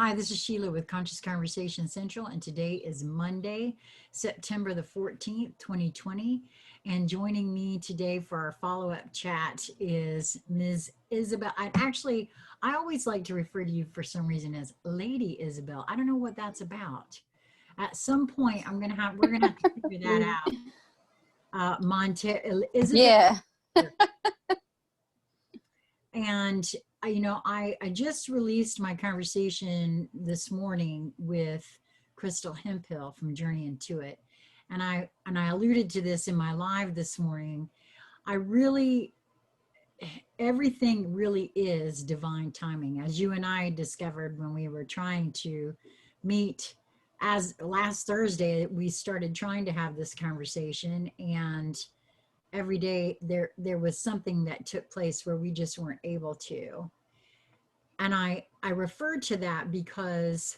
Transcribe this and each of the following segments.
Hi, this is Sheila with Conscious Conversation Central, and today is Monday, September the 14th, 2020. And joining me today for our follow-up chat is Ms. Isabel. I always like to refer to you for some reason as Lady Isabel. I don't know what that's about. At some point, we're gonna have to figure that out. Montero, Isabel. Yeah. And I just released my conversation this morning with Crystal Hemphill from Journey Into It. And I alluded to this in my live this morning. Everything really is divine timing, as you and I discovered when we were trying to meet. As last Thursday, we started trying to have this conversation, and every day there was something that took place where we just weren't able to. And I referred to that because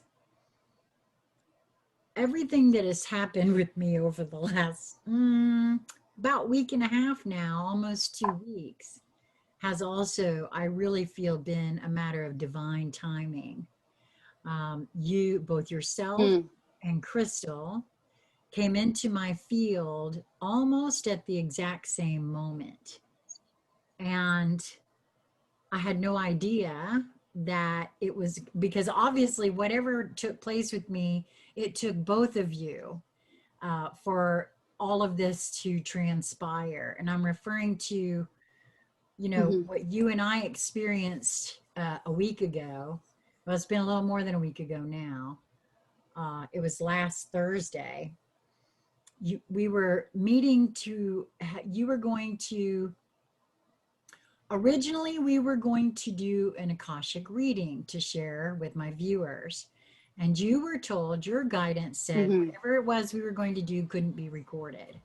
everything that has happened with me over the last about week and a half now, almost 2 weeks, has also, I really feel, been a matter of divine timing. Both yourself and Crystal came into my field almost at the exact same moment. And I had no idea that it was, because obviously whatever took place with me, it took both of you for all of this to transpire. And I'm referring to, what you and I experienced a week ago. Well, it's been a little more than a week ago now. It was last Thursday. We were meeting you were going to, originally we were going to do an Akashic reading to share with my viewers. And you were told, your guidance said, whatever it was we were going to do couldn't be recorded.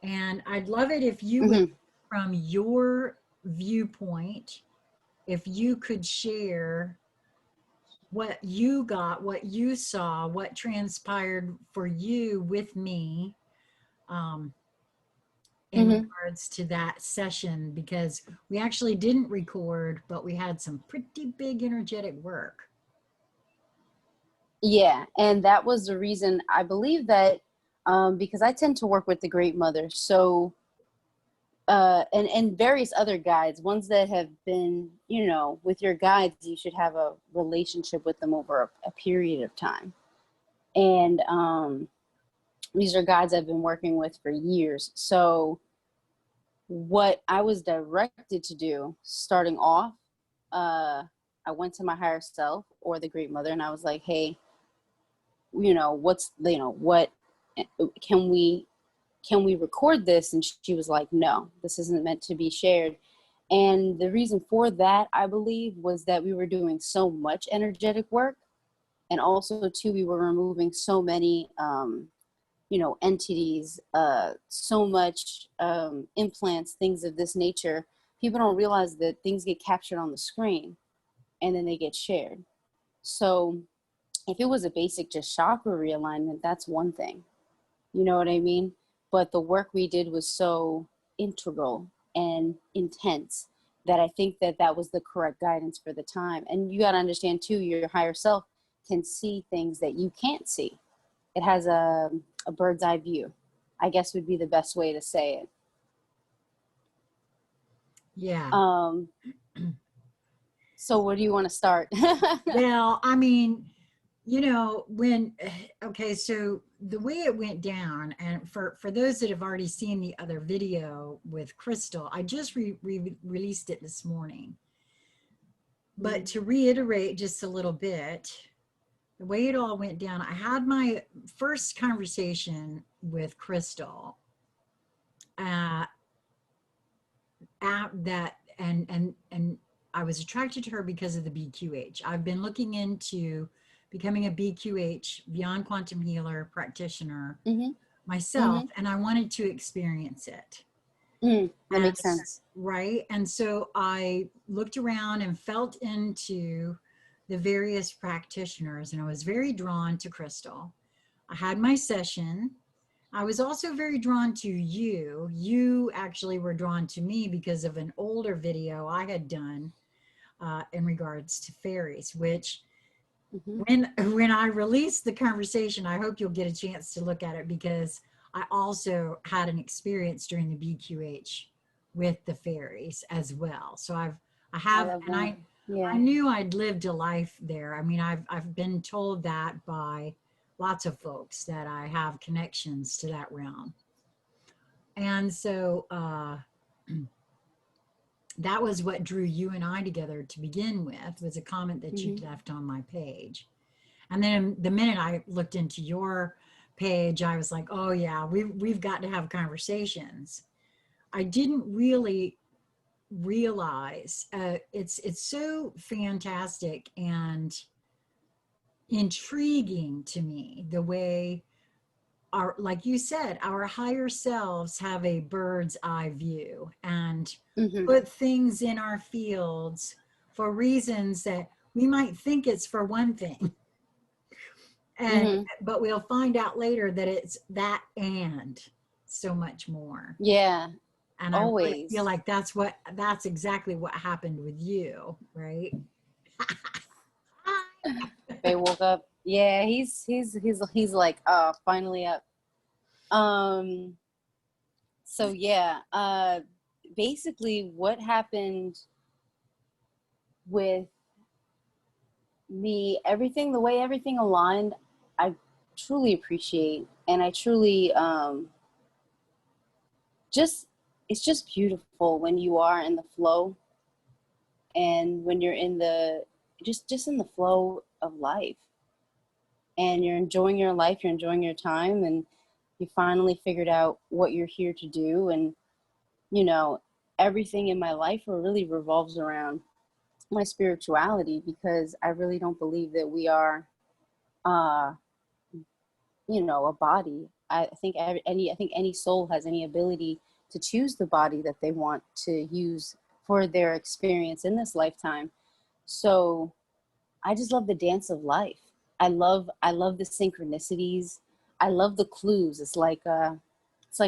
And I'd love it if you would, from your viewpoint, if you could share what you got, what you saw, what transpired for you with me in regards to that session, because we actually didn't record, but we had some pretty big energetic work. Yeah, and that was the reason I believe that, because I tend to work with the Great Mother, so and various other guides, ones that have been, with your guides, you should have a relationship with them over a period of time. And these are guides I've been working with for years. So what I was directed to do, starting off, I went to my higher self or the Great Mother, and I was like, hey, what can we record this? And she was like, no, this isn't meant to be shared. And the reason for that, I believe, was that we were doing so much energetic work. And also, too, we were removing so many, entities, so much implants, things of this nature. People don't realize that things get captured on the screen and then they get shared. So if it was a basic just chakra realignment, that's one thing. You know what I mean? But the work we did was so integral and intense that I think that was the correct guidance for the time. And you got to understand, too, your higher self can see things that you can't see. It has a bird's eye view, I guess would be the best way to say it. Yeah. So where do you want to start? Well, I mean, so the way it went down, and for those that have already seen the other video with Crystal, I just released it this morning. But to reiterate just a little bit, the way it all went down, I had my first conversation with Crystal and I was attracted to her because of the BQH. I've been looking into becoming a BQH, Beyond Quantum Healer practitioner myself, and I wanted to experience it. That makes sense. Right. And so I looked around and felt into the various practitioners, and I was very drawn to Crystal. I had my session. I was also very drawn to you. You actually were drawn to me because of an older video I had done in regards to fairies, which Mm-hmm. When I release the conversation, I hope you'll get a chance to look at it, because I also had an experience during the BQH with the fairies as well. So I I have, love and that. I Yeah. knew I'd lived a life there. I mean, I've been told that by lots of folks, that I have connections to that realm. And so that was what drew you and I together to begin with, was a comment that Mm-hmm. you'd left on my page. And then the minute I looked into your page, I was like, oh yeah, we've got to have conversations. I didn't really realize it's so fantastic and intriguing to me, the way our, like you said, our higher selves have a bird's eye view and Mm-hmm. put things in our fields for reasons that we might think it's for one thing, and Mm-hmm. but we'll find out later that it's that and so much more. Yeah. And I really feel Always. like that's exactly what happened with you, right? They woke up. Yeah, he's like, finally up. Um, so yeah, basically what happened with me, everything, the way everything aligned, I truly appreciate, and I truly just, it's just beautiful when you are in the flow, and when you're in the, just in the flow of life, and you're enjoying your life, you're enjoying your time, and you finally figured out what you're here to do. And you know, everything in my life really revolves around my spirituality, because I really don't believe that we are uh a body. I think any soul has any ability to choose the body that they want to use for their experience in this lifetime. So I just love the dance of life. I love the synchronicities. I love the clues. It's like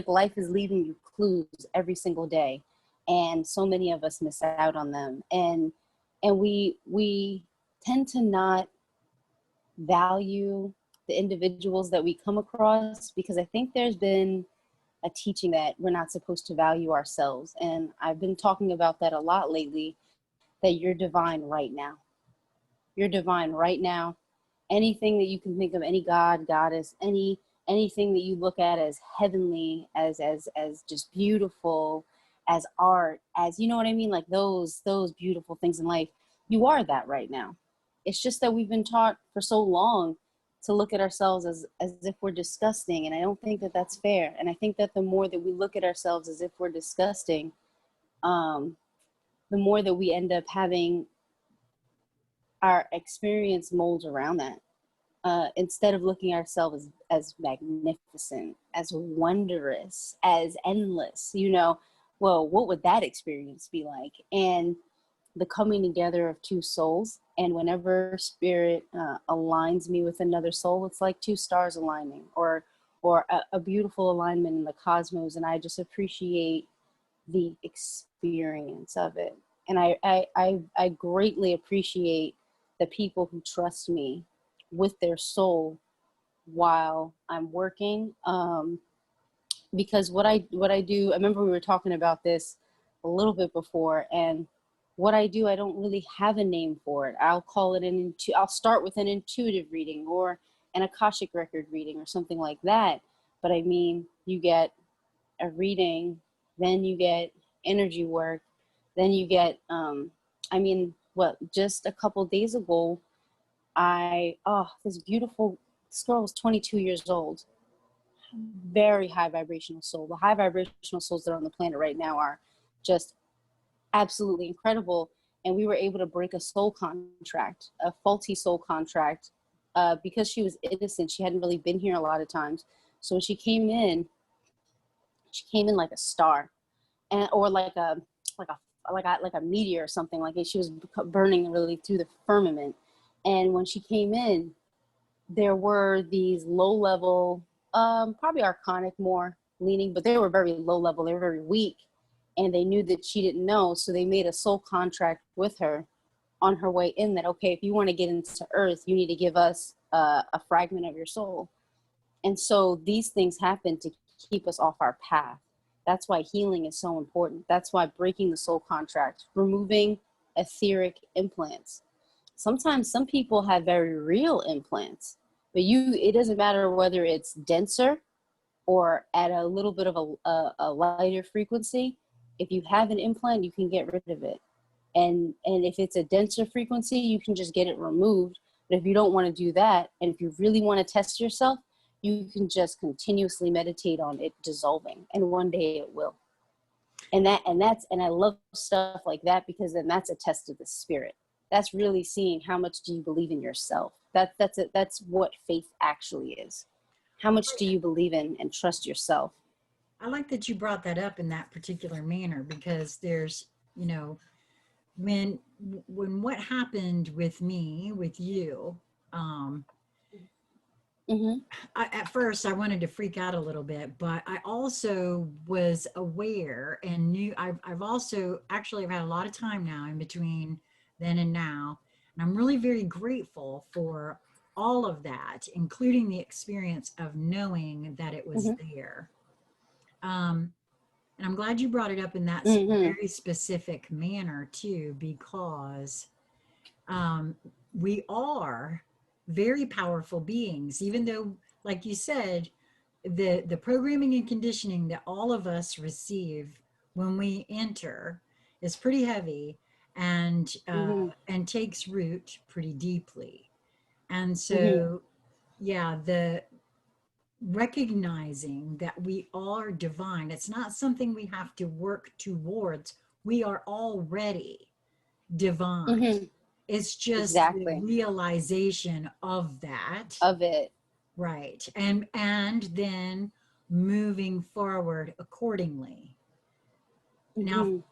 life is leaving you clues every single day, and so many of us miss out on them. And we tend to not value the individuals that we come across, because I think there's been a teaching that we're not supposed to value ourselves. And I've been talking about that a lot lately, that you're divine right now. You're divine right now. Anything that you can think of, any god, goddess, anything that you look at as heavenly, as just beautiful, as art, as, you know what I mean, like those beautiful things in life, you are that right now. It's just that we've been taught for so long to look at ourselves as if we're disgusting, and I don't think that that's fair. And I think that the more that we look at ourselves as if we're disgusting, um, the more that we end up having our experience mold around that. Instead of looking at ourselves as magnificent, as wondrous, as endless, well, what would that experience be like? And the coming together of two souls. And whenever spirit aligns me with another soul, it's like two stars aligning, or a beautiful alignment in the cosmos. And I just appreciate the experience of it. And I greatly appreciate the people who trust me with their soul while I'm working. Because what I do, I remember we were talking about this a little bit before, and what I do, I don't really have a name for it. I'll call it I'll start with an intuitive reading, or an Akashic record reading, or something like that. But I mean, you get a reading, then you get energy work, then you get, just a couple days ago, this girl was 22 years old, very high vibrational soul. The high vibrational souls that are on the planet right now are just absolutely incredible. And we were able to break a soul contract, a faulty soul contract, because she was innocent. She hadn't really been here a lot of times. So when she came in like a star, and or like a meteor or something. Like she was burning really through the firmament. And when she came in, there were these low level, probably archonic more leaning, but they were very low level. They were very weak, and they knew that she didn't know. So they made a soul contract with her, on her way in that, okay, if you want to get into earth, you need to give us a fragment of your soul. And so these things happen to keep us off our path. That's why healing is so important. That's why breaking the soul contract, removing etheric implants. Sometimes some people have very real implants, but it doesn't matter whether it's denser or at a little bit of a lighter frequency. If you have an implant, you can get rid of it. And if it's a denser frequency, you can just get it removed. But if you don't want to do that, and if you really want to test yourself, you can just continuously meditate on it dissolving, and one day it will. And I love stuff like that, because then that's a test of the spirit. That's really seeing how much do you believe in yourself. That's what faith actually is. How much do you believe in and trust yourself? I like that you brought that up in that particular manner, because there's, you know, when what happened with me, with you, at first I wanted to freak out a little bit, but I also was aware and knew I've also actually I've had a lot of time now in between then and now, and I'm really very grateful for all of that, including the experience of knowing that it was there. And I'm glad you brought it up in that very specific manner too, because we are very powerful beings, even though, like you said, the programming and conditioning that all of us receive when we enter is pretty heavy and takes root pretty deeply. And so, yeah, the recognizing that we are divine, it's not something we have to work towards. We are already divine. It's just the Exactly. realization of that. Of it. Right. And then moving forward accordingly. Now,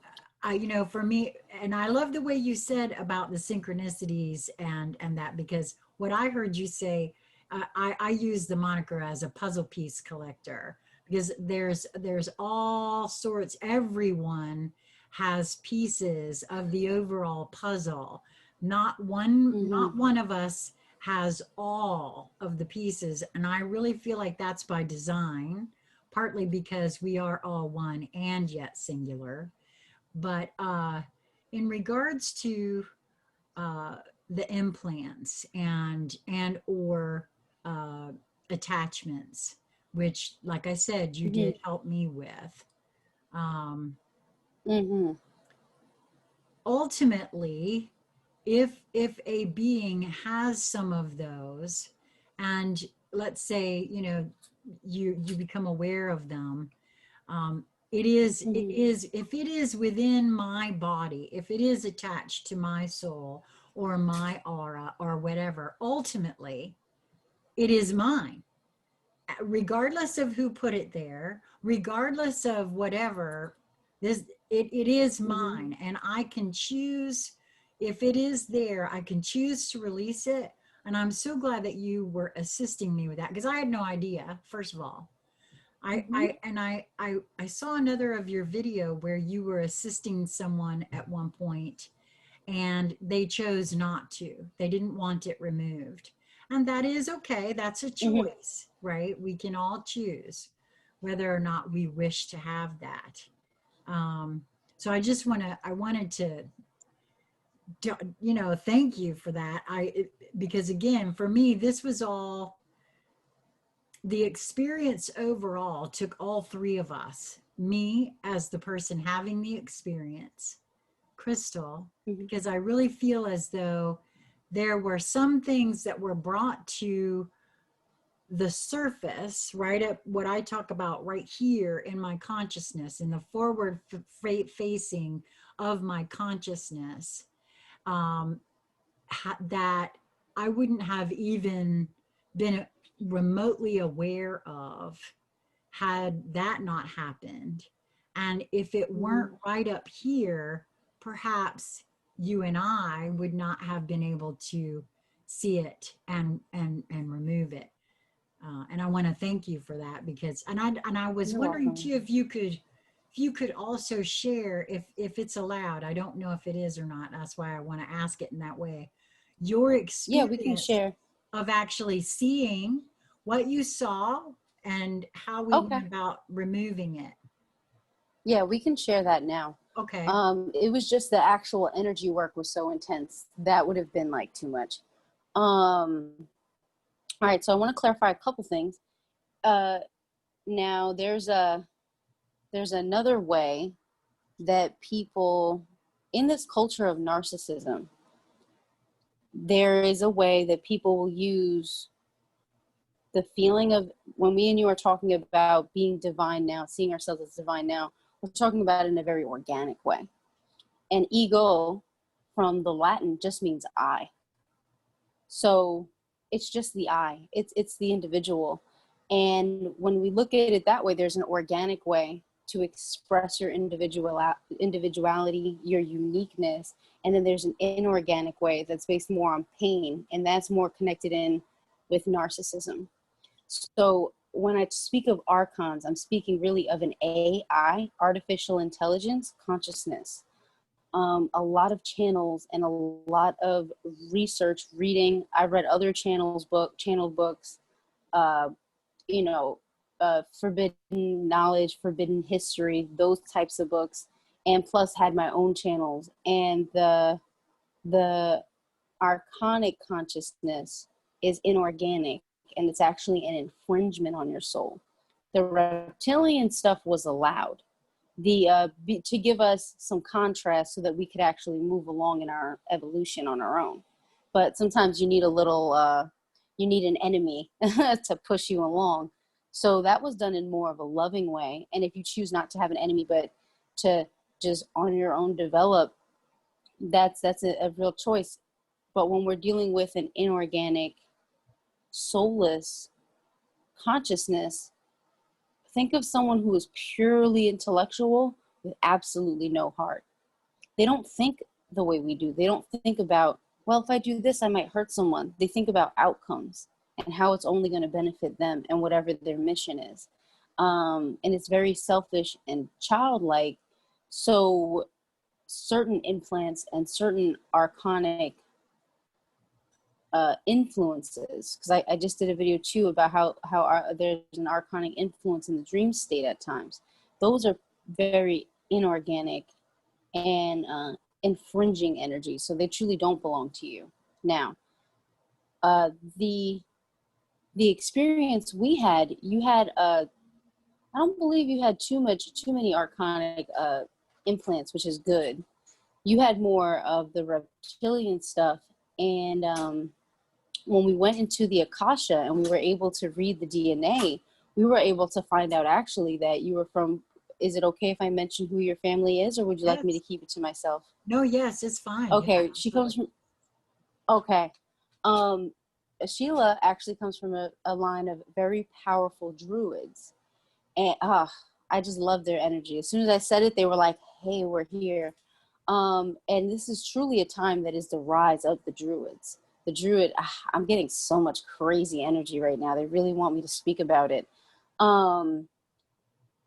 you know, for me, and I love the way you said about the synchronicities and that, because what I heard you say, I use the moniker as a puzzle piece collector, because there's all sorts, everyone has pieces of the overall puzzle. Not one of us has all of the pieces, and I really feel like that's by design, partly because we are all one and yet singular. But in regards to uh, the implants and or attachments, which, like I said, you did help me with. Um, Ultimately, if a being has some of those, and let's say, you know, you become aware of them, it is if it is within my body, if it is attached to my soul or my aura or whatever, ultimately it is mine, regardless of who put it there, regardless of whatever. This it is mine, and I can choose. If it is there, I can choose to release it. And I'm so glad that you were assisting me with that, because I had no idea, first of all. I saw another of your video where you were assisting someone at one point, and they chose not to. They didn't want it removed. And that is okay. That's a choice, right? We can all choose whether or not we wish to have that. So I wanted to, you know, thank you for that. Because again, for me, this was all, the experience overall took all three of us, me as the person having the experience, Crystal, because I really feel as though there were some things that were brought to the surface, right at what I talk about right here in my consciousness, in the forward facing of my consciousness, that I wouldn't have even been remotely aware of had that not happened. And if it weren't right up here, perhaps you and I would not have been able to see it and remove it. And I want to thank you for that, because and I was You're wondering welcome. too if you could if you could also share, if it's allowed, I don't know if it is or not. That's why I want to ask it in that way. Your Yeah, we can experience share. of actually seeing what you saw and how we Okay. went about removing it. Yeah, we can share that now. Okay. It was just the actual energy work was so intense. That would have been like too much. Um, all right, so I want to clarify a couple things. Now there's another way that people in this culture of narcissism, there is a way that people will use the feeling of when me and you are talking about being divine now, seeing ourselves as divine now, we're talking about it in a very organic way. And ego from the Latin just means I. So it's just the I. It's the individual. And when we look at it that way, there's an organic way to express your individuality, your uniqueness, and then there's an inorganic way that's based more on pain, and that's more connected in with narcissism. So when I speak of archons, I'm speaking really of an AI, artificial intelligence, consciousness. A lot of channels and a lot of research, reading. I read other channel books, uh, you know, forbidden knowledge, forbidden history, those types of books, and plus had my own channels. And the archonic consciousness is inorganic, and it's actually an infringement on your soul. The reptilian stuff was allowed to give us some contrast so that we could actually move along in our evolution on our own. But sometimes you need a little you need an enemy to push you along. So that was done in more of a loving way. And if you choose not to have an enemy but to just on your own develop, that's a real choice. But when we're dealing with an inorganic, soulless consciousness, think of someone who is purely intellectual with absolutely no heart. They don't think the way we do. They don't think about, well, if I do this, I might hurt someone. They think about outcomes and how it's only going to benefit them and whatever their mission is. And it's very selfish and childlike. So certain implants and certain archonic influences, because I just did a video too about how there's an archonic influence in the dream state at times. Those are very inorganic and infringing energy, so they truly don't belong to you. Now, uh, the the experience we had, you had I don't believe you had too many archonic implants, which is good. You had more of the reptilian stuff, and when we went into the Akasha and we were able to read the DNA, we were able to find out actually that you were from, is it okay if I mention who your family is, or would you like me to Yes. keep it to myself? No, yes, it's fine. Yeah, Okay, she comes absolutely. from, okay. Um, Sheila actually comes from a line of very powerful druids. And I just love their energy. As soon as I said it, they were like, hey, we're here. And this is truly a time that is the rise of the druids. The druid, I'm getting so much crazy energy right now. They really want me to speak about it. Um,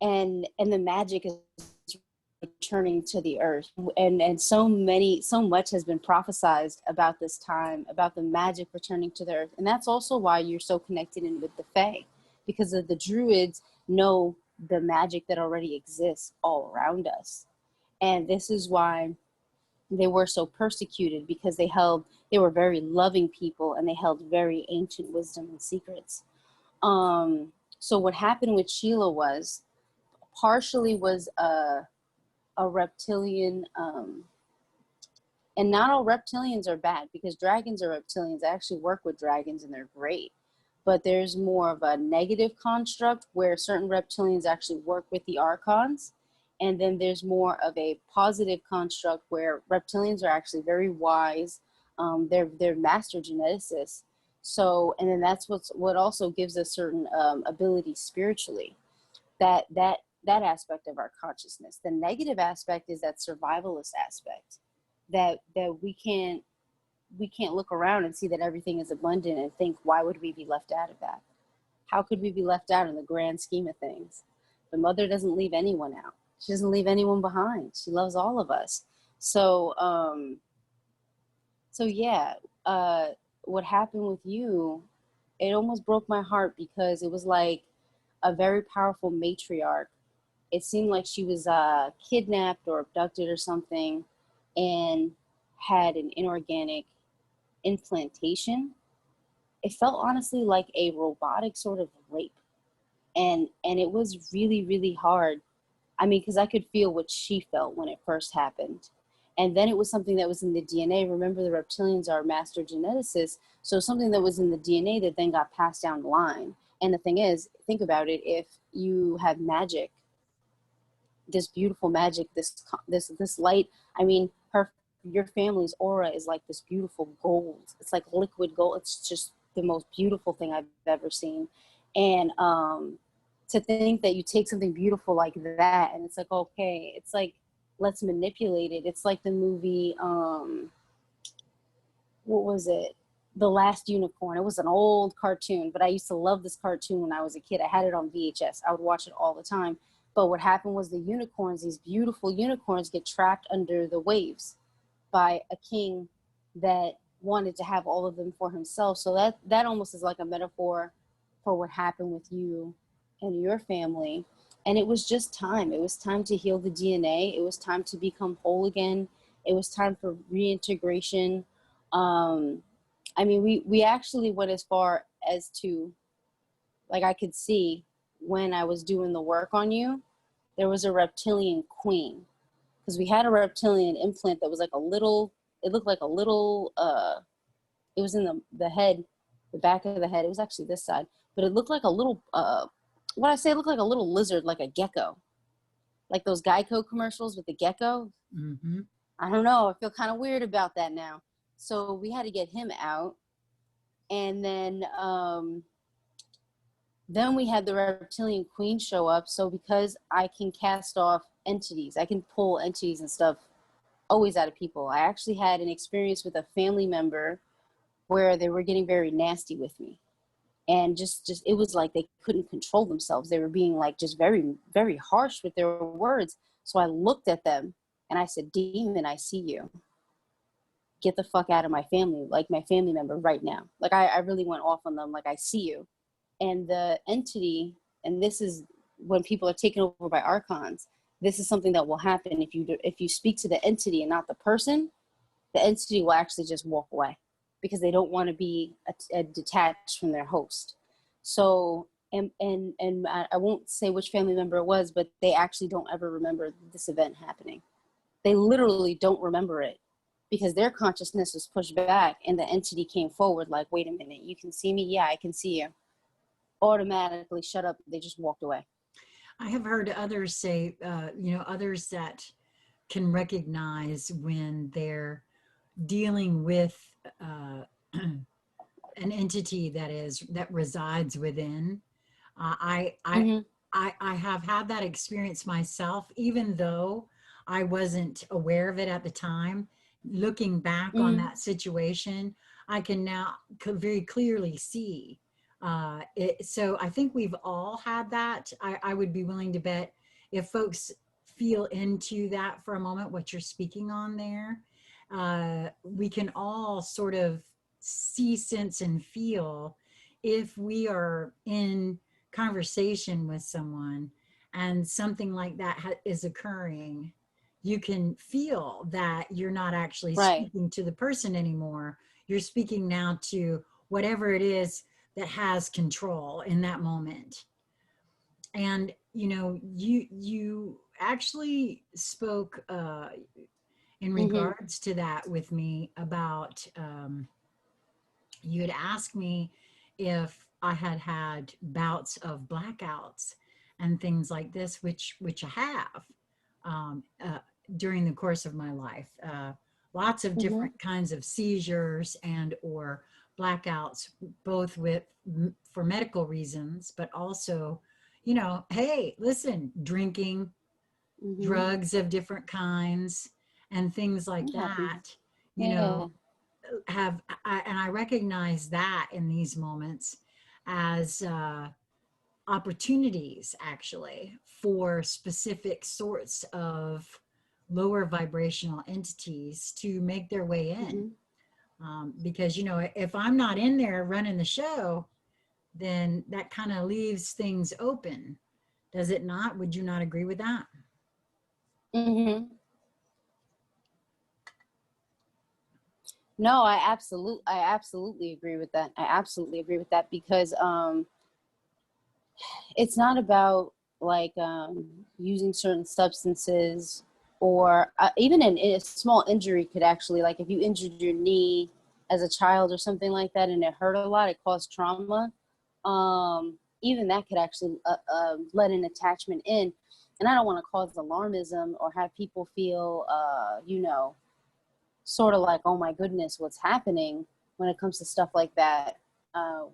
and the magic is returning to the earth. And so much has been prophesized about this time, about the magic returning to the earth. And that's also why you're so connected in with the Fae, because of the druids know the magic that already exists all around us. And this is why they were so persecuted, because they were very loving people, and they held very ancient wisdom and secrets. So what happened with Sheila was partially was a reptilian, and not all reptilians are bad, because dragons are reptilians. I actually work with dragons and they're great. But there's more of a negative construct where certain reptilians actually work with the archons. And then there's more of a positive construct where reptilians are actually very wise. They're master geneticists. So, and then that's what also gives us certain ability spiritually. That aspect of our consciousness. The negative aspect is that survivalist aspect, that we can't look around and see that everything is abundant and think, why would we be left out of that? How could we be left out in the grand scheme of things? The mother doesn't leave anyone out. She doesn't leave anyone behind. She loves all of us. So, so yeah, what happened with you, it almost broke my heart because it was like a very powerful matriarch. It seemed like she was kidnapped or abducted or something and had an inorganic implantation. It felt honestly like a robotic sort of rape. And it was really, really hard. I mean, because I could feel what she felt when it first happened. And then it was something that was in the DNA. Remember, the reptilians are master geneticists. So something that was in the DNA that then got passed down the line. And the thing is, think about it, if you have magic, this beautiful magic, this light, I mean, your family's aura is like this beautiful gold. It's like liquid gold. It's just the most beautiful thing I've ever seen. And to think that you take something beautiful like that and it's like, okay, it's like, let's manipulate it. It's like the movie, what was it? The Last Unicorn. It was an old cartoon, but I used to love this cartoon when I was a kid. I had it on VHS. I would watch it all the time. But what happened was the unicorns, these beautiful unicorns, get trapped under the waves by a king that wanted to have all of them for himself. So that almost is like a metaphor for what happened with you and your family. And it was just time. It was time to heal the DNA. It was time to become whole again. It was time for reintegration. I mean, we actually went as far as to, like, I could see when I was doing the work on you, there was a reptilian queen, because we had a reptilian implant that was like a little, it looked like a little, it was in the head, the back of the head. It was actually this side, but it looked like a little, what I say, it looked like a little lizard, like a gecko, like those Geico commercials with the gecko. Mm-hmm. I don't know. I feel kind of weird about that now. So we had to get him out. And then we had the reptilian queen show up. So because I can cast off entities, I can pull entities and stuff always out of people. I actually had an experience with a family member where they were getting very nasty with me. And just it was like they couldn't control themselves. They were being like just very, very harsh with their words. So I looked at them and I said, "Demon, I see you. Get the fuck out of my family, like my family member right now." Like I really went off on them, like, "I see you." And the entity, and this is when people are taken over by archons, this is something that will happen if you speak to the entity and not the person. The entity will actually just walk away because they don't want to be detached from their host. So and I won't say which family member it was, but they actually don't ever remember this event happening. They literally don't remember it because their consciousness was pushed back and the entity came forward like, "Wait a minute, you can see me? Yeah, I can see you." Automatically shut up. They just walked away. I have heard others say, others that can recognize when they're dealing with an entity that resides within. Uh, I I Mm-hmm. I have had that experience myself, even though I wasn't aware of it at the time. Looking back on Mm-hmm. that situation, I can now very clearly see it. So I think we've all had that. I would be willing to bet if folks feel into that for a moment, what you're speaking on there, we can all sort of see, sense, and feel if we are in conversation with someone and something like that is occurring. You can feel that you're not actually Right. speaking to the person anymore. You're speaking now to whatever it is that has control in that moment. And you actually spoke in Mm-hmm. regards to that with me about you had asked me if I had had bouts of blackouts and things like this, which I have um, uh, during the course of my life. Lots of Mm-hmm. different kinds of seizures and or blackouts, both with for medical reasons, but also, hey, listen, drinking, Mm-hmm. drugs of different kinds, and things like It happens. that. You Yeah. know, and I recognize that in these moments as opportunities actually for specific sorts of lower vibrational entities to make their way in. Mm-hmm. Because, you know, if I'm not in there running the show, then that kind of leaves things open. Does it not? Would you not agree with that? Mm-hmm. No, I absolutely agree with that. I absolutely agree with that because it's not about like using certain substances or even a small injury could actually, like if you injured your knee as a child or something like that and it hurt a lot, it caused trauma. Even that could actually let an attachment in. And I don't want to cause alarmism or have people feel, you know, sort of like, oh my goodness, what's happening when it comes to stuff like that.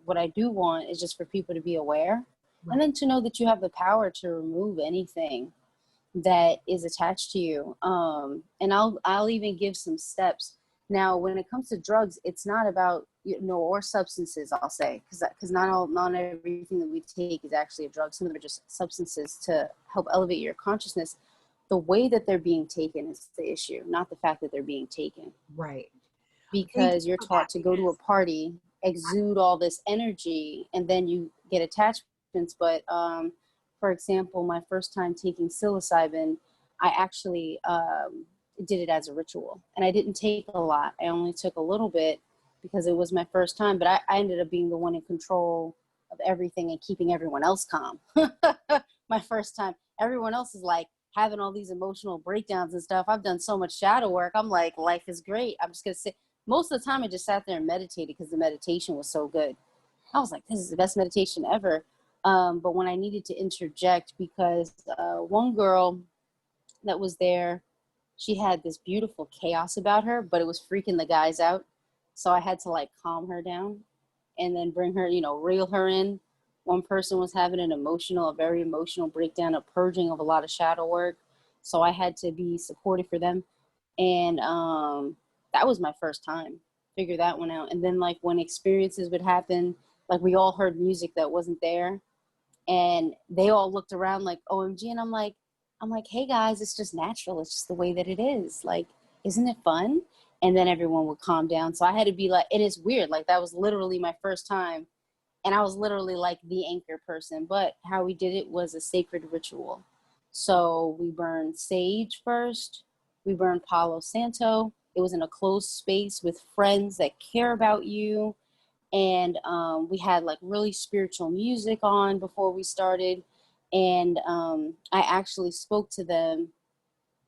What I do want is just for people to be aware and Right. then to know that you have the power to remove anything that is attached to you. And I'll even give some steps. Now, when it comes to drugs, it's not about, you know, or substances, I'll say, because not everything that we take is actually a drug. Some of them are just substances to help elevate your consciousness. The way that they're being taken is the issue, not the fact that they're being taken, Right. Thank you because you're for that taught to go to a because party, exude all this energy, and then you get attachments. But for example, my first time taking psilocybin, I actually did it as a ritual, and I didn't take a lot. I only took a little bit because it was my first time. But I ended up being the one in control of everything and keeping everyone else calm. My first time, everyone else is like having all these emotional breakdowns and stuff. I've done so much shadow work. I'm like, life is great. I'm just gonna sit. Most of the time I just sat there and meditated because the meditation was so good. I was like, this is the best meditation ever. But when I needed to interject, because one girl that was there, she had this beautiful chaos about her, but it was freaking the guys out. So I had to like calm her down and then bring her, you know, reel her in. One person was having a very emotional breakdown, a purging of a lot of shadow work. So I had to be supportive for them. And that was my first time. Figure that one out. And then like when experiences would happen, like we all heard music that wasn't there, and they all looked around like OMG, and I'm like, hey guys, it's just natural. It's just the way that it is. Like, isn't it fun? And then everyone would calm down. So I had to be like, it is weird. Like that was literally my first time, and I was literally like the anchor person. But how we did it was a sacred ritual. So we burned sage first. We burned Palo Santo. It was in a closed space with friends that care about you. And we had like really spiritual music on before we started. And I actually spoke to them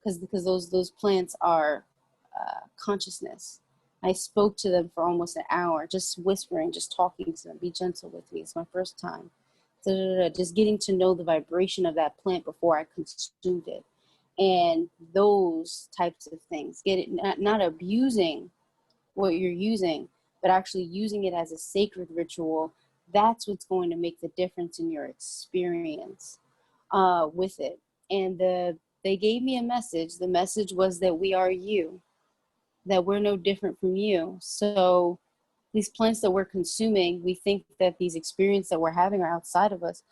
because those plants are consciousness. I spoke to them for almost an hour, just whispering, just talking to them. Be gentle with me. It's my first time. Just getting to know the vibration of that plant before I consumed it, and those types of things. Get it? Not abusing what you're using, but actually using it as a sacred ritual. That's what's going to make the difference in your experience with it. And they gave me a message. The message was that we are you, that we're no different from you. So these plants that we're consuming, we think that these experiences that we're having are outside of us.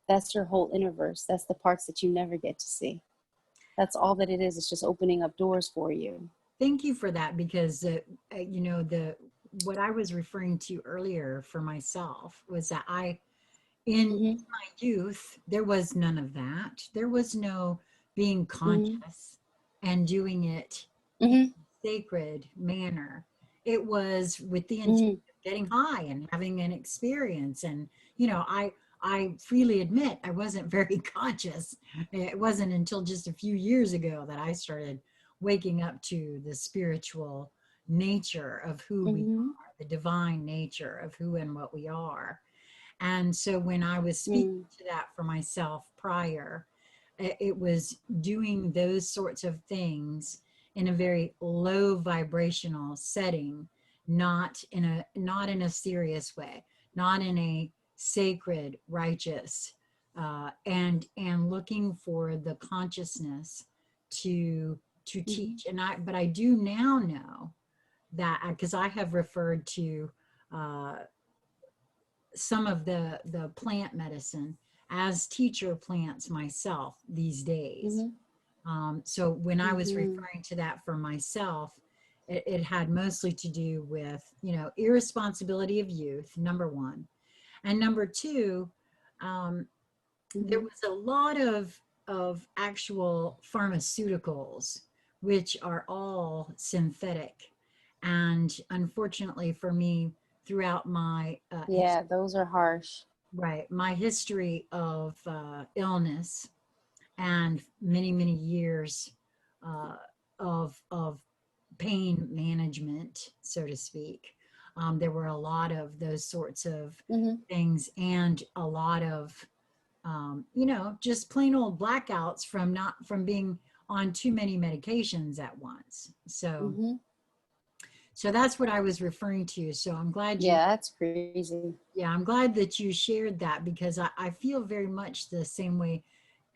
That's your whole universe. That's the parts that you never get to see. That's all that it is. It's just opening up doors for you. thank you for that because you know, the what I was referring to earlier for myself was that I in Mm-hmm. my youth there was none of that. There was no being Mm-hmm. conscious and doing it in Mm-hmm. a sacred manner. It was with the intent Mm-hmm. of getting high and having an experience. And you know, I freely admit I wasn't very conscious. It wasn't until just a few years ago that I started waking up to the spiritual nature of who we Mm-hmm. are, the divine nature of who and what we are. And so when I was speaking Mm-hmm. to that for myself prior, it was doing those sorts of things in a very low vibrational setting, not in a serious way, not in a sacred, righteous, and looking for the consciousness to Mm-hmm. teach. And I do now know that because I have referred to uh, some of the plant medicine as teacher plants myself these days. Mm-hmm. So when I was Mm-hmm. referring to that for myself, it had mostly to do with, irresponsibility of youth, number one. And number two, um, there Mm-hmm. was a lot of actual pharmaceuticals, which are all synthetic. And unfortunately for me, throughout my Yeah, those are harsh. right, my history of illness and many, many years uh, of pain management, so to speak. There were a lot of those sorts of Mm-hmm. things, and a lot of just plain old blackouts from being on too many medications at once. Mm-hmm. So that's what I was referring to. So I'm glad you, Yeah, that's crazy. yeah, I'm glad that you shared that, because I feel very much the same way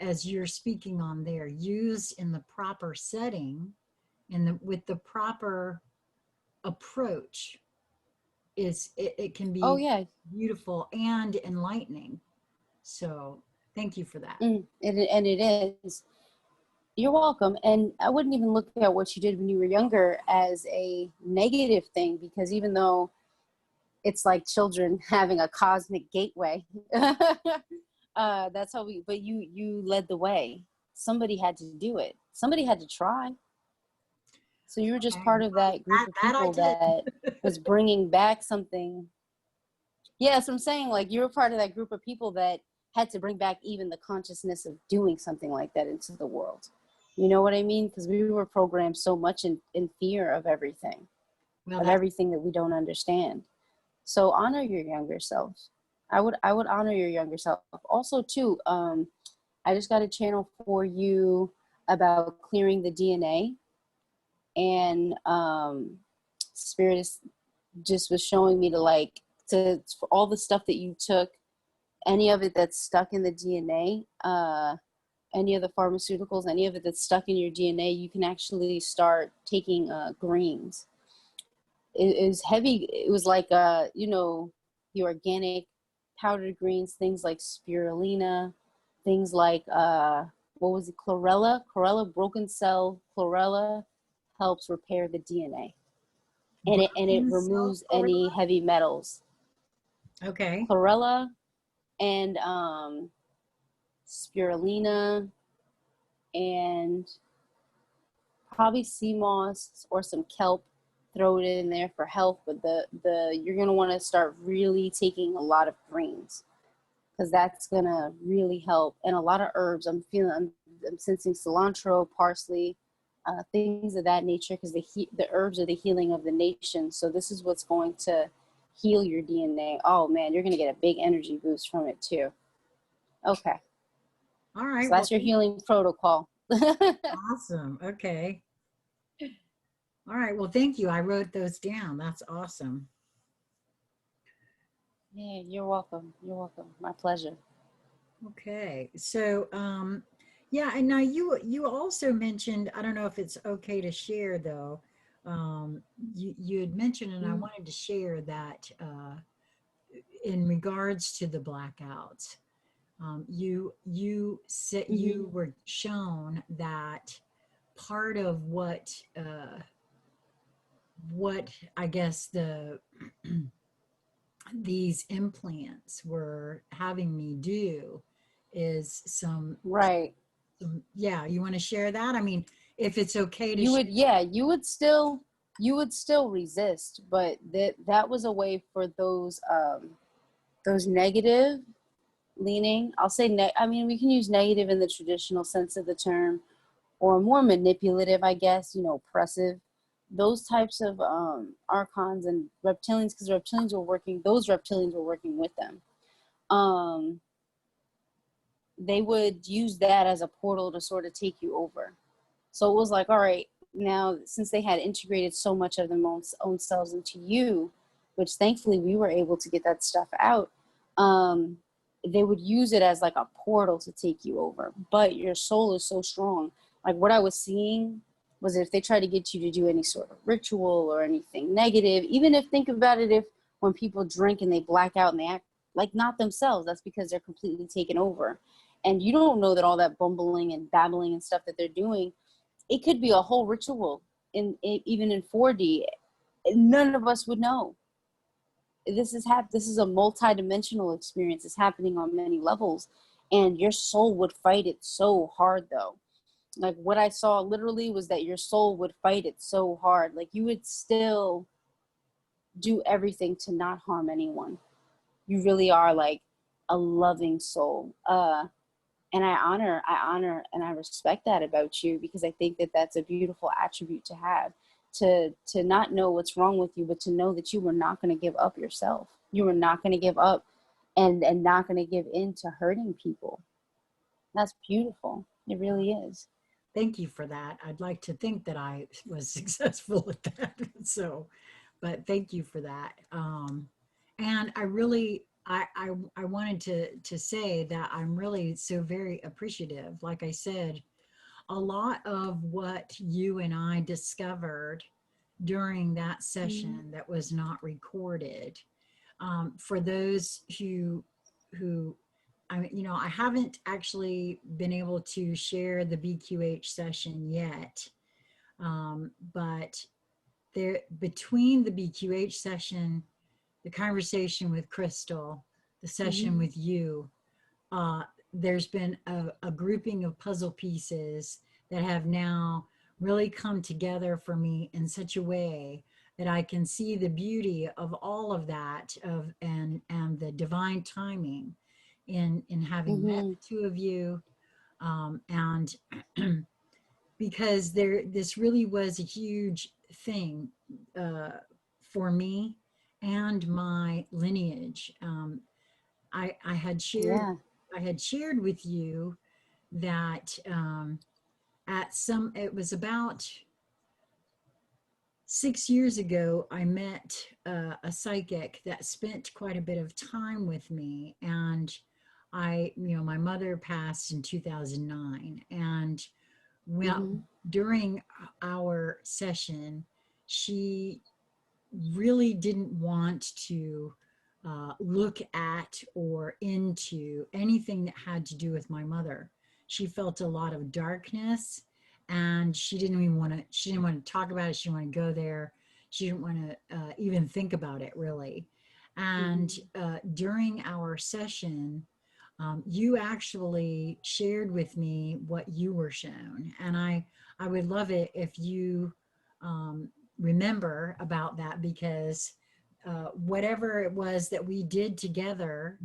as you're speaking on there. Used in the proper setting and with the proper approach, it can Oh be yeah. beautiful and enlightening. So thank you for that. And it is. You're welcome. And I wouldn't even look at what you did when you were younger as a negative thing, because even though it's like children having a cosmic gateway, that's how but you led the way. Somebody had to do it. Somebody had to try. So you were just Okay, part of well, that group of that I people that did. was bringing back something. Yes, I'm saying, like, you were part of that group of people that had to bring back even the consciousness of doing something like that into the world. You know what I mean? Because we were programmed so much in fear Well, of that's everything that we don't understand. So honor your younger self. I would honor your younger self. Also, too, I just got a channel for you about clearing the DNA, and Spirit is just was showing me to, like, to for all the stuff that you took, any of it that's stuck in the DNA, any of the pharmaceuticals, any of it that's stuck in your DNA, you can actually start taking greens. It was heavy. It was like, the organic powdered greens, things like spirulina, things like, what was it, chlorella? Chlorella, broken cell chlorella helps repair the DNA. And it broken cell removes any chlorella. heavy metals. Okay. Chlorella and spirulina and probably sea moss or some kelp. Throw it in there for health, but the you're gonna want to start really taking a lot of greens, because that's gonna really help. And a lot of herbs. I'm sensing cilantro, parsley, things of that nature, because the herbs are the healing of the nation. So this is what's going to heal your DNA. Oh man, you're gonna get a big energy boost from it too. Okay, All so right. Well, that's your healing protocol. awesome. Okay. All right. Well, thank you. I wrote those down. That's awesome. Yeah, you're welcome. You're welcome. My pleasure. Okay. So, yeah, and now you also mentioned, I don't know if it's okay to share though. You had mentioned, and I Mm-hmm. wanted to share that in regards to the blackouts, you said Mm-hmm. you were shown that part of what I guess these implants were having me do is Right. yeah, you want to share that? I mean, if it's okay to You share. would, yeah, you would still resist, but that was a way for those negative leaning. I'll say I mean, we can use negative in the traditional sense of the term, or more manipulative, I guess, oppressive. Those types of archons and reptilians, because those reptilians were working with them. Um, they would use that as a portal to sort of take you over. So it was like, all right, now since they had integrated so much of their own selves into you, which thankfully we were able to get that stuff out, they would use it as like a portal to take you over. But your soul is so strong. Like, what I was seeing was, if they try to get you to do any sort of ritual or anything negative, even if, think about it, if when people drink and they black out and they act like not themselves. That's because they're completely taken over. And you don't know that all that bumbling and babbling and stuff that they're doing, it could be a whole ritual even in 4D. None of us would know. This is a multi-dimensional experience. It's happening on many levels, and your soul would fight it so hard though. Like what I saw literally was that your soul would fight it so hard. Like you would still do everything to not harm anyone. You really are like a loving soul. And I honor and I respect that about you, because I think that that's a beautiful attribute to have, to not know what's wrong with you, but to know that you were not going to give up yourself. You were not going to give up and not going to give in to hurting people. That's beautiful. It really is. Thank you for that. I'd like to think that I was successful at that. So, but thank you for that. And I really, I wanted to say that I'm really so very appreciative. Like I said, a lot of what you and I discovered during that session that was not recorded, for those who I haven't actually been able to share the BQH session yet, but there, between the BQH session, the conversation with Crystal, the session with you, uh, there's been a grouping of puzzle pieces that have now really come together for me in such a way that I can see the beauty of all of that, and the divine timing in having met Mm-hmm. the two of you, and because this really was a huge thing, uh, for me and my lineage. I had shared Yeah. with you that, it was about 6 years ago, I met a psychic that spent quite a bit of time with me. And my mother passed in 2009. And well, Mm-hmm. during our session, she really didn't want to look at or into anything that had to do with my mother. She felt a lot of darkness, and she didn't want to talk about it. She didn't want to go there. She didn't want to even think about it really. And Mm-hmm. during our session, you actually shared with me what you were shown. And I would love it if you um, remember about that, because whatever it was that we did together,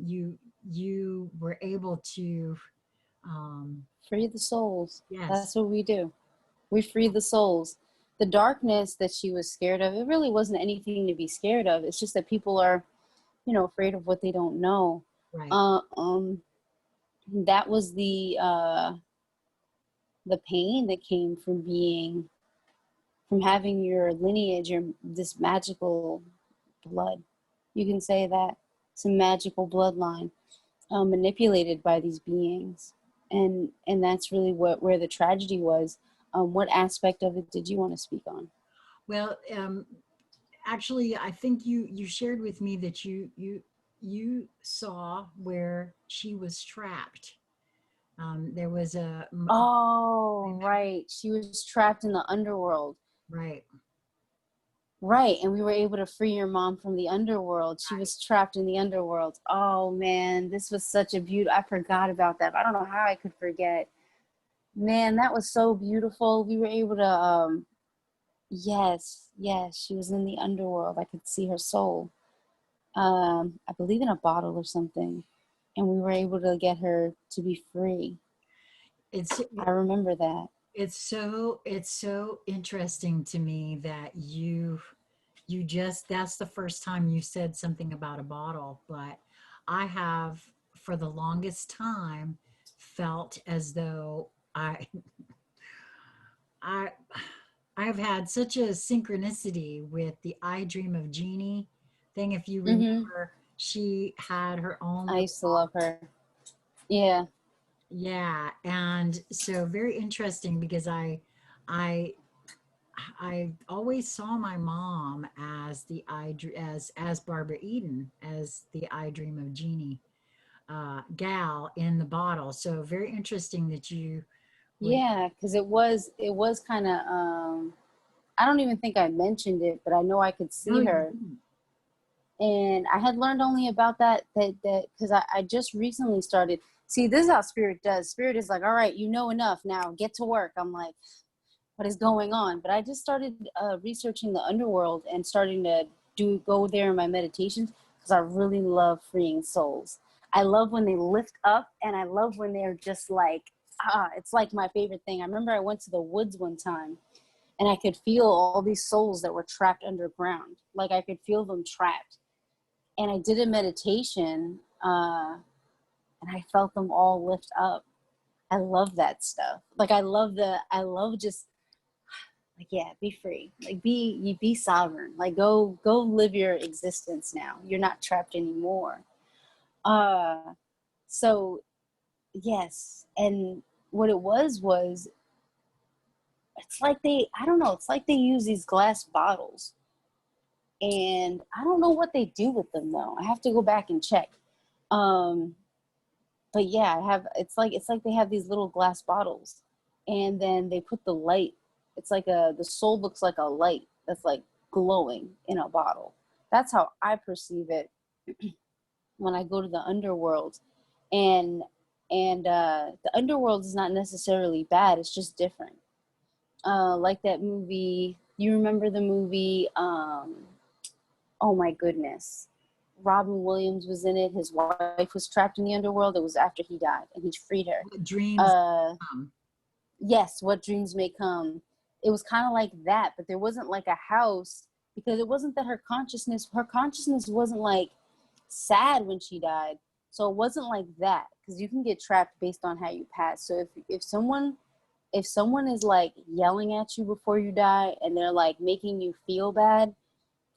you were able to, um, Free the souls. yes, That's what we do. We free the souls. The darkness that she was scared of, it really wasn't anything to be scared of. It's just that people are, afraid of what they don't know. right, Uh, um, that was the pain that came from having your lineage, this magical blood. You can say that it's a magical bloodline, manipulated by these beings, and that's really where the tragedy was. What aspect of it did you want to speak on? well, actually, I think you shared with me that you saw where she was trapped. There was Oh, right. She was trapped in the underworld. right, Right, and we were able to free your mom from the underworld. She was trapped in the underworld. Oh man, this was such a beautiful. I forgot about that. I don't know how I could forget. Man, that was so beautiful. We were able to yes, yes, she was in the underworld. I could see her soul. I believe in a bottle or something. And we were able to get her to be free. it's I remember that. it's so interesting to me that you just, that's the first time you said something about a bottle. But I have, for the longest time, felt as though I I've had such a synchronicity with the I Dream of Jeannie thing. If you Mm-hmm. remember, she had her own I little used to love her. Yeah. yeah. And so very interesting, because I I always saw my mom as the as Barbara Eden, as the I Dream of Jeannie gal in the bottle. So very interesting that you would. Yeah, because it was kind of I don't even think I mentioned it, but I know I could No, see you her. didn't. And I had learned only about that because I just recently started. See, this is how spirit does. Spirit is like, all right, you know enough now, get to work. I'm like, what is going on? But I just started researching the underworld and starting to go there in my meditations because I really love freeing souls. I love when they lift up, and I love when they're just like, it's like my favorite thing. I remember I went to the woods one time, and I could feel all these souls that were trapped underground. Like I could feel them trapped. And I did a meditation, and I felt them all lift up. I love that stuff. Like I love just like, yeah, be free. Like be sovereign. Like go live your existence now. You're not trapped anymore. Uh, so yes, and what it was it's like I don't know. It's like they use these glass bottles, and I don't know what they do with them though. I have to go back and check. Um, but yeah, it's like they have these little glass bottles, and then they put the light. It's like the soul looks like a light that's like glowing in a bottle. That's how I perceive it when I go to the underworld. And and the underworld is not necessarily bad, it's just different. Like that movie, you remember the movie, oh my goodness, Robin Williams was in it. His wife was trapped in the underworld. It was after he died, and he freed her. What dreams Uh, come. yes, What Dreams May Come. It was kind of like that, but there wasn't like a house, because it wasn't that her consciousness wasn't like sad when she died. So it wasn't like that, because you can get trapped based on how you pass. So if someone is like yelling at you before you die, and they're like making you feel bad,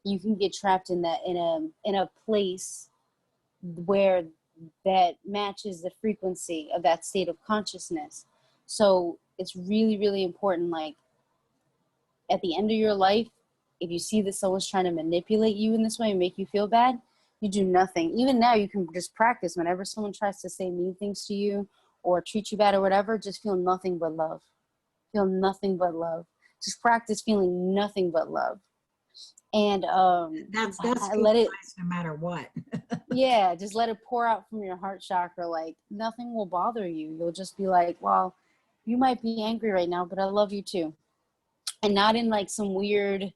you can get trapped in a place where that matches the frequency of that state of consciousness. So it's really, really important. Like at the end of your life, if you see that someone's trying to manipulate you in this way and make you feel bad, you do nothing. Even now, you can just practice. Whenever someone tries to say mean things to you or treat you bad or whatever, just feel nothing but love. Feel nothing but love. Just practice feeling nothing but love. And That's I good let it, advice no matter what. yeah, just let it pour out from your heart chakra. Like nothing will bother you. You'll just be like, well, you might be angry right now, but I love you too. And not in like some weird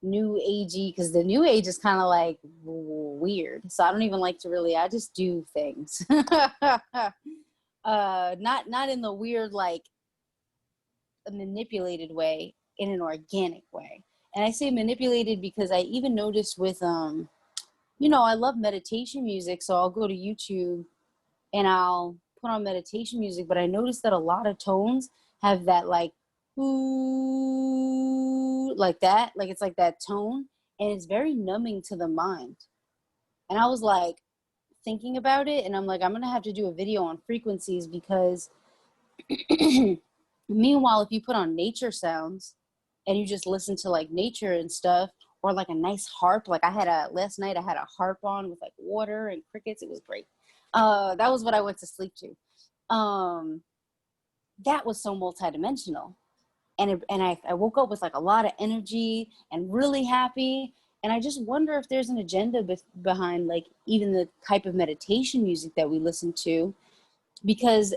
new agey, because the new age is kind of like weird. So I don't even like to really, I just do things. Not in the weird, like a manipulated way, in an organic way. And I say manipulated because I even noticed with I love meditation music, so I'll go to YouTube and I'll put on meditation music, but I noticed that a lot of tones have that like ooh, like that, like it's like that tone, and it's very numbing to the mind. And I was like thinking about it, and I'm like, I'm gonna have to do a video on frequencies, because meanwhile, if you put on nature sounds and you just listen to like nature and stuff, or like a nice harp, like last night I had a harp on with like water and crickets. It was great. That was what I went to sleep to. That was so multidimensional. And I woke up with like a lot of energy and really happy. And I just wonder if there's an agenda behind like even the type of meditation music that we listen to, because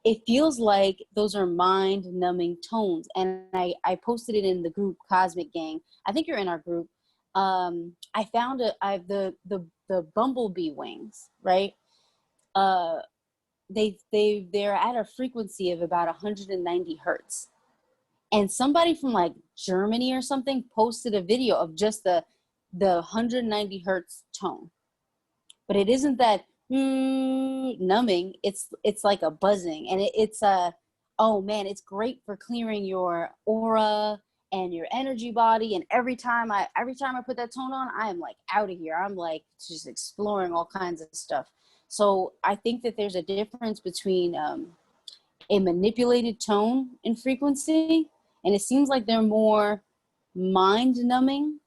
it feels like those are mind numbing tones. And I posted it in the group Cosmic Gang. I think you're in our group. I found the bumblebee wings, right? Uh, they're at a frequency of about 190 hertz. And somebody from like Germany or something posted a video of just the 190 hertz tone. But it isn't that numbing. It's like a buzzing, and it's a, oh man, it's great for clearing your aura and your energy body. And every time I put that tone on, I am like out of here. I'm like just exploring all kinds of stuff. So I think that there's a difference between a manipulated tone and frequency, and it seems like they're more mind numbing,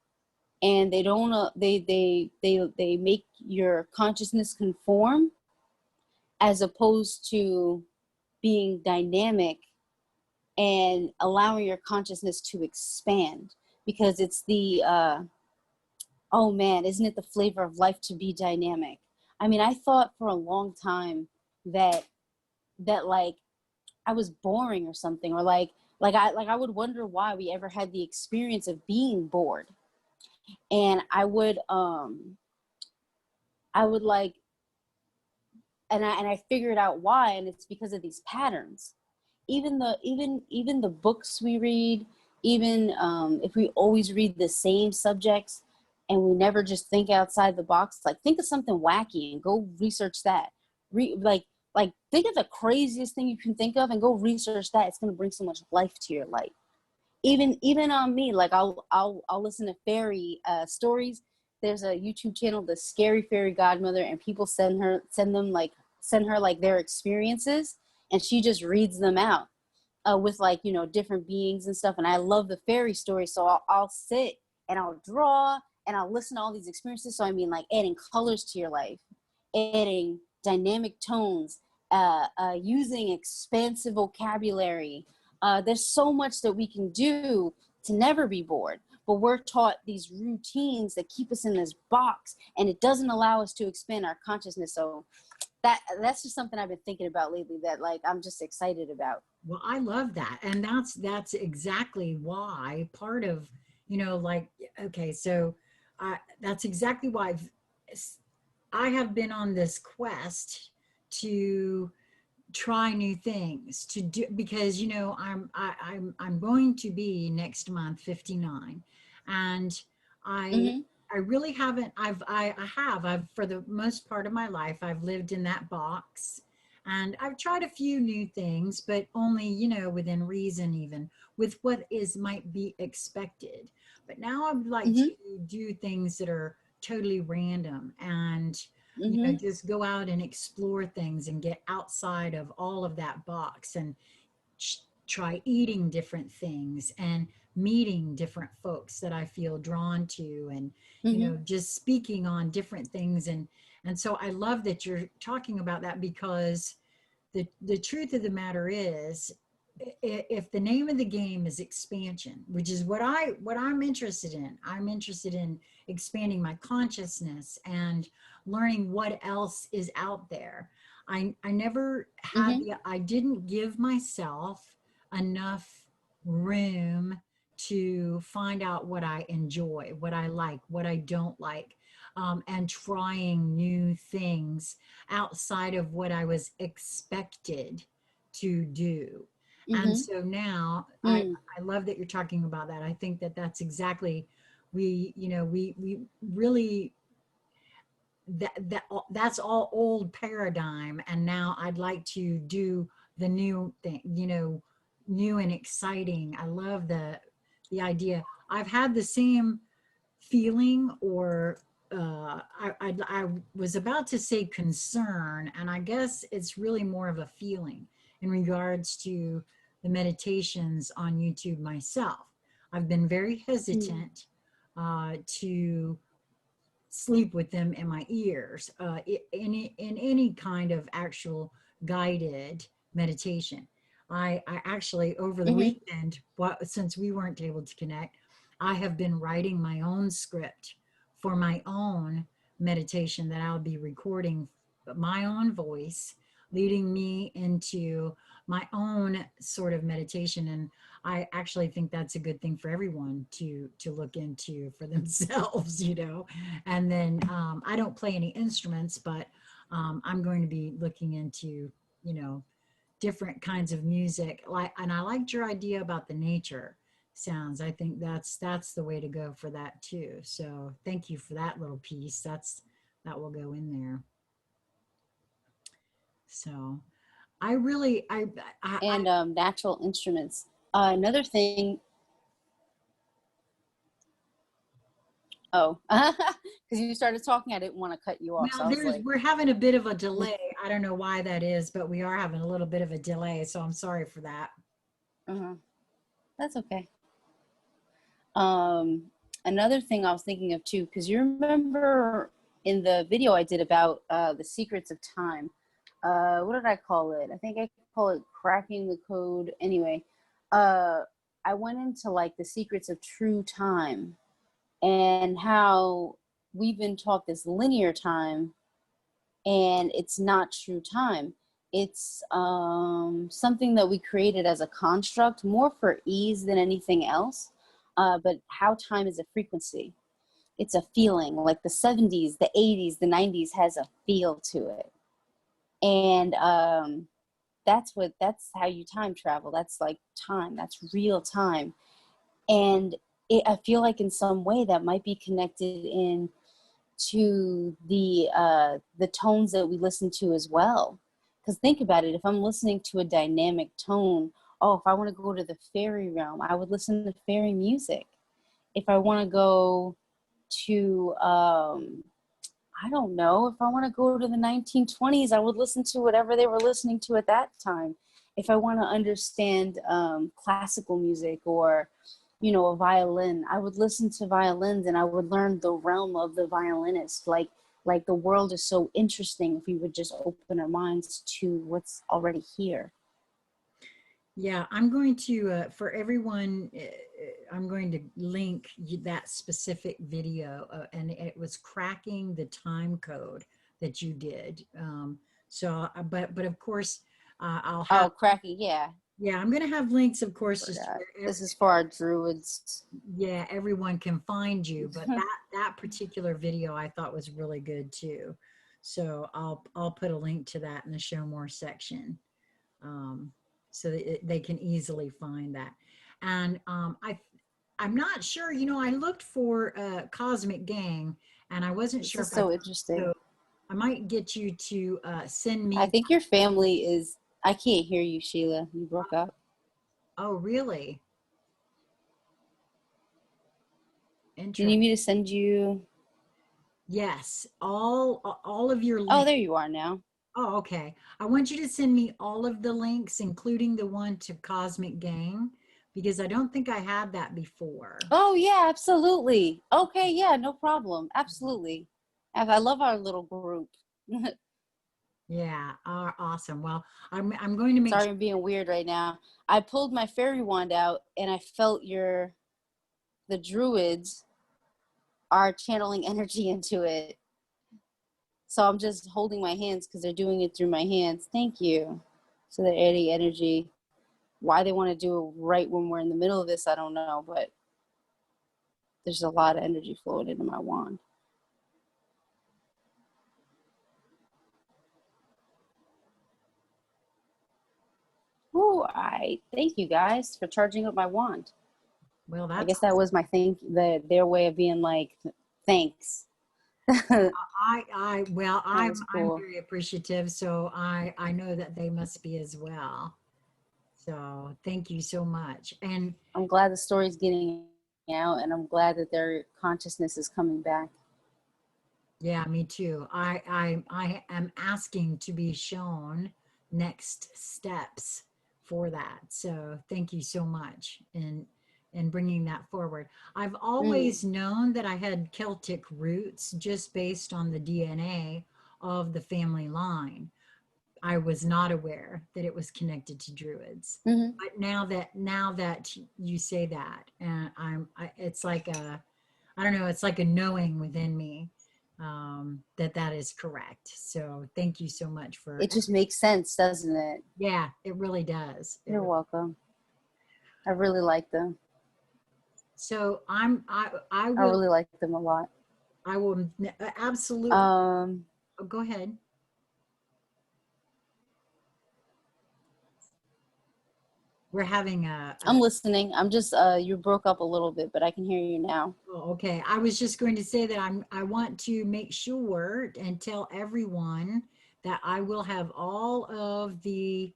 and they don't they make your consciousness conform as opposed to being dynamic and allowing your consciousness to expand, because it's the oh man, isn't it the flavor of life to be dynamic? I mean, I thought for a long time that like I was boring or something, or I would wonder why we ever had the experience of being bored. And I would like, and I figured out why, and it's because of these patterns. Even the books we read, even if we always read the same subjects and we never just think outside the box, like think of something wacky and go research that. Like think of the craziest thing you can think of and go research that. It's going to bring so much life to your life. Even on me, like I'll listen to fairy stories. There's a YouTube channel, the Scary Fairy Godmother, and people send her like their experiences, and she just reads them out with like, you know, different beings and stuff. And I love the fairy stories, so I'll sit and I'll draw and I'll listen to all these experiences. So I mean, like adding colors to your life, adding dynamic tones, using expansive vocabulary. There's so much that we can do to never be bored, but we're taught these routines that keep us in this box, and it doesn't allow us to expand our consciousness. So that's just something I've been thinking about lately that like I'm just excited about. Well, I love that. And that's exactly why part of, you know, like, okay, so that's exactly why I have been on this quest to try new things to do, because you know I'm going to be next month 59, and I Mm-hmm. I really haven't I've for the most part of my life I've lived in that box, and I've tried a few new things, but only, you know, within reason, even with what is might be expected. But now I would like to Mm-hmm. do things that are totally random, and you know, Mm-hmm. just go out and explore things and get outside of all of that box, and try eating different things and meeting different folks that I feel drawn to, and you Mm-hmm. know, just speaking on different things. And so I love that you're talking about that, because the truth of the matter is, if the name of the game is expansion, which is what I'm interested in, I'm interested in expanding my consciousness and learning what else is out there. I never had Mm-hmm. I didn't give myself enough room to find out what I enjoy, what I like, what I don't like, and trying new things outside of what I was expected to do. And Mm-hmm. so now Mm. I love that you're talking about that. I think that that's exactly, we, you know, we really, that's all old paradigm. And now I'd like to do the new thing, you know, new and exciting. I love the idea. I've had the same feeling, or I was about to say concern, and I guess it's really more of a feeling in regards to the meditations on YouTube myself. I've been very Mm. hesitant to sleep with them in my ears, in any kind of actual guided meditation. I actually, over the Mm-hmm. weekend, since we weren't able to connect, I have been writing my own script for my own meditation that I'll be recording, my own voice leading me into my own sort of meditation. And I actually think that's a good thing for everyone to look into for themselves, you know. And then I don't play any instruments, but I'm going to be looking into, you know, different kinds of music. Like, and I liked your idea about the nature sounds. I think that's the way to go for that too. So thank you for that little piece. That will go in there. So I really I And natural instruments. Another thing. Oh, because you started talking, I didn't want to cut you off, so well, I was like, we're having a bit of a delay. I don't know why that is, but we are having a little bit of a delay. So I'm sorry for that. uh-huh. That's okay. Another thing I was thinking of too, because you remember in the video I did about the secrets of time, what did I call it? I think I call it cracking the code. Anyway, I went into like the secrets of true time and how we've been taught this linear time, and it's not true time. It's something that we created as a construct more for ease than anything else. But how time is a frequency. It's a feeling, like the 70s, the 80s, the 90s has a feel to it. And that's how you time travel. That's like time, that's real time. And I feel like in some way that might be connected in to the tones that we listen to as well. Because think about it, if I'm listening to a dynamic tone, oh, if I want to go to the fairy realm, I would listen to fairy music. If I want to go to I don't know, if I want to go to the 1920s, I would listen to whatever they were listening to at that time. If I want to understand classical music or, you know, a violin, I would listen to violins and I would learn the realm of the violinist. Like the world is so interesting if we would just open our minds to what's already here. Yeah, I'm going to, for everyone, I'm going to link that specific video, and it was cracking the time code that you did. But of course, I'll have, Oh, cracking, yeah. yeah, I'm going to have links, of course, just This is for our druids. yeah, everyone can find you. But that particular video I thought was really good too. So I'll put a link to that in the show more section. So that they can easily find that. And I'm not sure, you know, I looked for Cosmic Gang and I wasn't This sure is if I, so interesting. so I might get you to send I me. think your family is, I can't hear you, Sheila. You broke up. Oh, really? Do you Interesting. need me to send you? Yes, all of your Oh, links. there you are now. Oh, okay. I want you to send me all of the links, including the one to Cosmic Gang, because I don't think I had that before. Oh, yeah, absolutely. Okay, yeah, no problem. Absolutely. I love our little group. Yeah, awesome. Well, I'm going to make Sorry sure. I'm being weird right now. I pulled my fairy wand out and I felt the druids are channeling energy into it. So I'm just holding my hands because they're doing it through my hands. Thank you. So they're adding energy. Why they want to do it right when we're in the middle of this, I don't know, but there's a lot of energy flowing into my wand. Ooh, I thank you guys for charging up my wand. Well, I that's guess that was my their way of being like, thanks. well, That I'm was I'm cool. very appreciative, so I know that they must be as well. So thank you so much. And I'm glad the story's getting out, and I'm glad that their consciousness is coming back. yeah, me too. I am asking to be shown next steps for that. So thank you so much in bringing that forward. I've Mm. always known that I had Celtic roots just based on the DNA of the family line. I was not aware that it was connected to druids. Mm-hmm. But now that you say that, and it's like I don't know, it's like a knowing within me that that is correct. So thank you so much for. It just makes sense, doesn't it? Yeah, it really does. You're welcome. I really like them. So I I will really like them a lot. absolutely. Um, Oh, go ahead. We're having I'm listening. I'm just you broke up a little bit, but I can hear you now. oh, okay. I was just going to say that I want to make sure and tell everyone that I will have all of the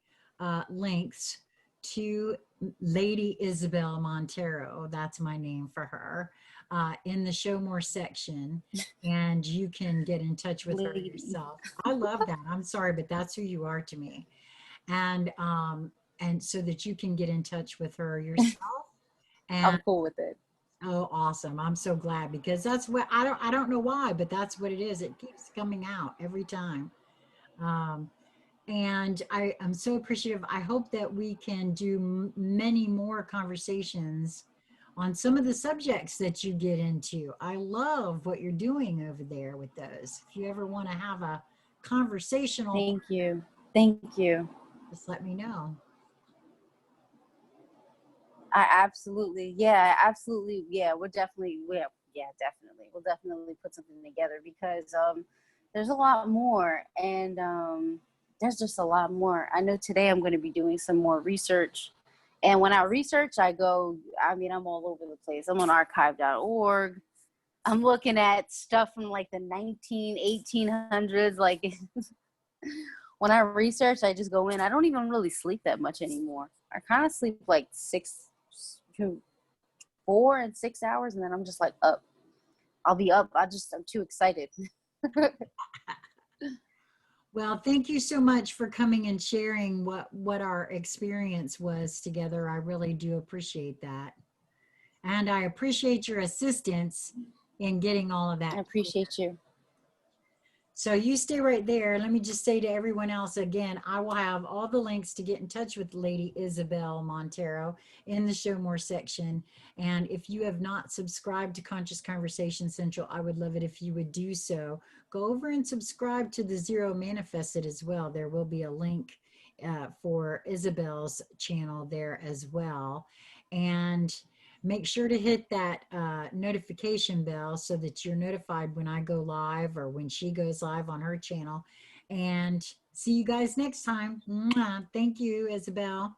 links to Lady Isabel Montero. That's my name for her in the show more section. And you can get in touch with her Lady. yourself. I love that. I'm sorry, but that's who you are to me. And so that you can get in touch with her yourself. And I'm cool with it. Oh, awesome. I'm so glad because that's what I don't know why, but that's what it is. It keeps coming out every time. Um, and I am so appreciative. I hope that we can do many more conversations on some of the subjects that you get into. I love what you're doing over there with those. If you ever want to have a conversational, Thank you. Thank you. just let me know. I absolutely, yeah, absolutely, yeah. Yeah, definitely. We'll definitely put something together because there's a lot more, and there's just a lot more. I know today I'm going to be doing some more research, and when I research, I go. I mean, I'm all over the place. I'm on archive.org. I'm looking at stuff from like the 1800s. Like when I research, I just go in. I don't even really sleep that much anymore. I kind of sleep like 4 and 6 hours, and then I'm just like up. I'll be up. I'm too excited. Well, thank you so much for coming and sharing what our experience was together. I really do appreciate that. And I appreciate your assistance in getting all of I that. appreciate you. So you stay right there. Let me just say to everyone else again, I will have all the links to get in touch with Lady Isabel Montero in the Show More section. And if you have not subscribed to Conscious Conversation Central, I would love it if you would do so. Go over and subscribe to the Zero Manifested as well. There will be a link for Isabel's channel there as well. And make sure to hit that notification bell so that you're notified when I go live or when she goes live on her channel. And see you guys next time. Mwah. Thank you, Isabel.